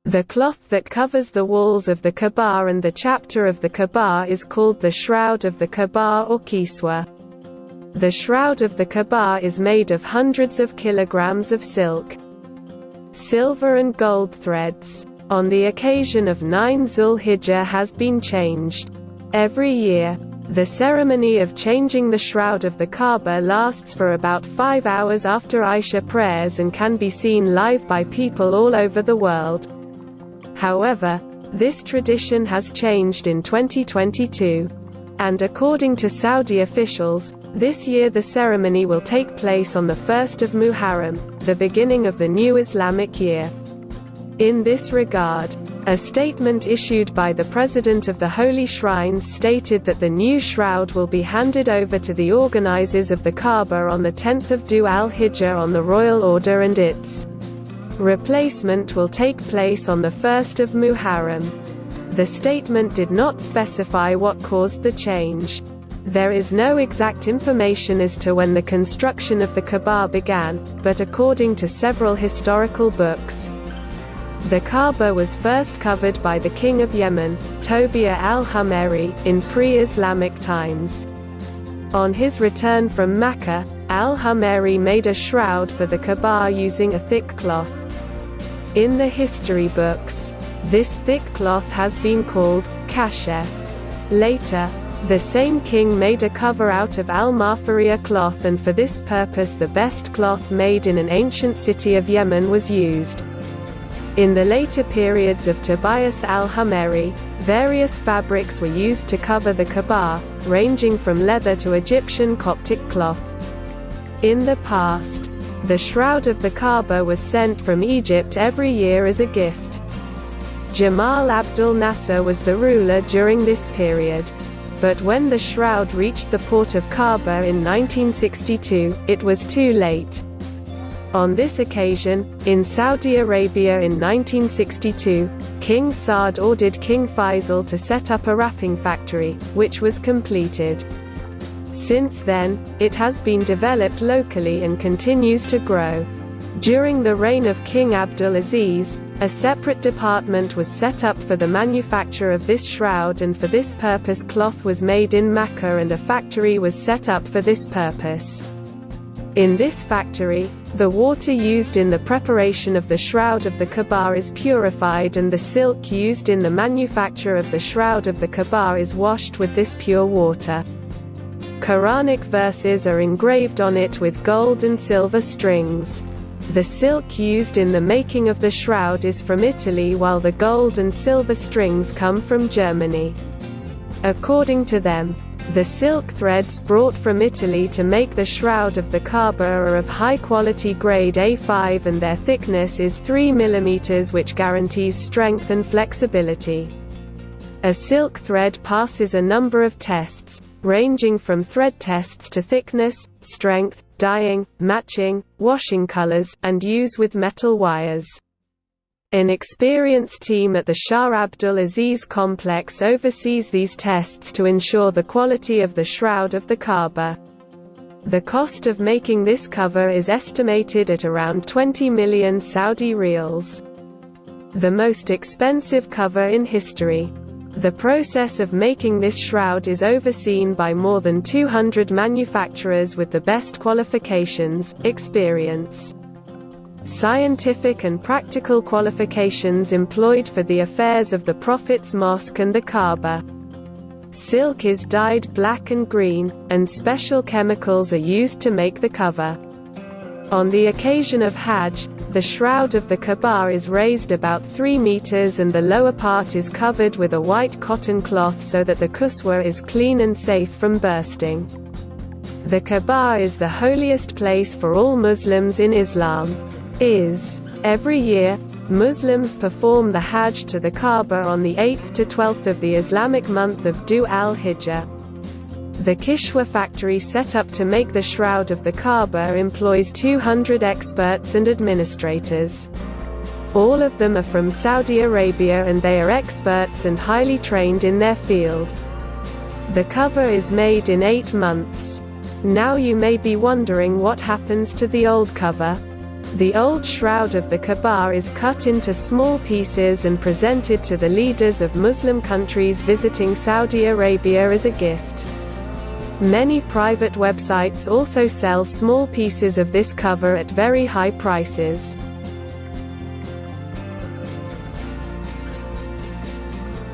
The cloth that covers the walls of the Kaaba and the chapter of the Kaaba is called the Shroud of the Kaaba or Kiswa. The Shroud of the Kaaba is made of hundreds of kilograms of silk, silver and gold threads. On the occasion of 9 Zul-Hijjah has been changed. Every year, the ceremony of changing the Shroud of the Kaaba lasts for about 5 hours after Isha prayers and can be seen live by people all over the world. However, this tradition has changed in 2022. And according to Saudi officials, this year the ceremony will take place on the 1st of Muharram, the beginning of the new Islamic year. In this regard, a statement issued by the president of the Holy Shrines stated that the new shroud will be handed over to the organizers of the Kaaba on the 10th of Dhu al-Hijjah on the royal order, and its replacement will take place on the 1st of Muharram. The statement did not specify what caused the change. There is no exact information as to when the construction of the Kaaba began, but according to several historical books, the Kaaba was first covered by the king of Yemen, Tobia al-Humeri, in pre-Islamic times. On his return from Mecca, al-Humeri made a shroud for the Kaaba using a thick cloth. In the history books, this thick cloth has been called kashef. Later, the same king made a cover out of al-Mafaria cloth, and for this purpose the best cloth made in an ancient city of Yemen was used. In the later periods of Tobias al-Humeri, various fabrics were used to cover the Kaaba, ranging from leather to Egyptian Coptic cloth. In the past, the Shroud of the Kaaba was sent from Egypt every year as a gift. Jamal Abdul Nasser was the ruler during this period. But when the shroud reached the port of Kaaba in 1962, it was too late. On this occasion, in Saudi Arabia in 1962, King Saud ordered King Faisal to set up a wrapping factory, which was completed. Since then, it has been developed locally and continues to grow. During the reign of King Abdul Aziz, a separate department was set up for the manufacture of this shroud, and for this purpose cloth was made in Mecca and a factory was set up for this purpose. In this factory, the water used in the preparation of the Shroud of the Kaaba is purified, and the silk used in the manufacture of the Shroud of the Kaaba is washed with this pure water. Quranic verses are engraved on it with gold and silver strings. The silk used in the making of the shroud is from Italy, while the gold and silver strings come from Germany. According to them, the silk threads brought from Italy to make the Shroud of the Kaaba are of high-quality grade A5 and their thickness is 3 mm, which guarantees strength and flexibility. A silk thread passes a number of tests, ranging from thread tests to thickness, strength, dyeing, matching, washing colors, and use with metal wires. An experienced team at the Shah Abdul Aziz complex oversees these tests to ensure the quality of the Shroud of the Kaaba. The cost of making this cover is estimated at around 20 million Saudi riyals. The most expensive cover in history. The process of making this shroud is overseen by more than 200 manufacturers with the best qualifications, experience, scientific and practical qualifications employed for the affairs of the Prophet's Mosque and the Kaaba. Silk is dyed black and green, and special chemicals are used to make the cover. On the occasion of Hajj, the Shroud of the Kaaba is raised about 3 meters and the lower part is covered with a white cotton cloth so that the kuswa is clean and safe from bursting. The Kaaba is the holiest place for all Muslims in Islam. Every year, Muslims perform the Hajj to the Kaaba on the 8th to 12th of the Islamic month of Dhu al-Hijjah. The Kishwa factory set up to make the Shroud of the Kaaba employs 200 experts and administrators. All of them are from Saudi Arabia and they are experts and highly trained in their field. The cover is made in 8 months. Now you may be wondering what happens to the old cover. The old shroud of the Kaaba is cut into small pieces and presented to the leaders of Muslim countries visiting Saudi Arabia as a gift. Many private websites also sell small pieces of this cover at very high prices.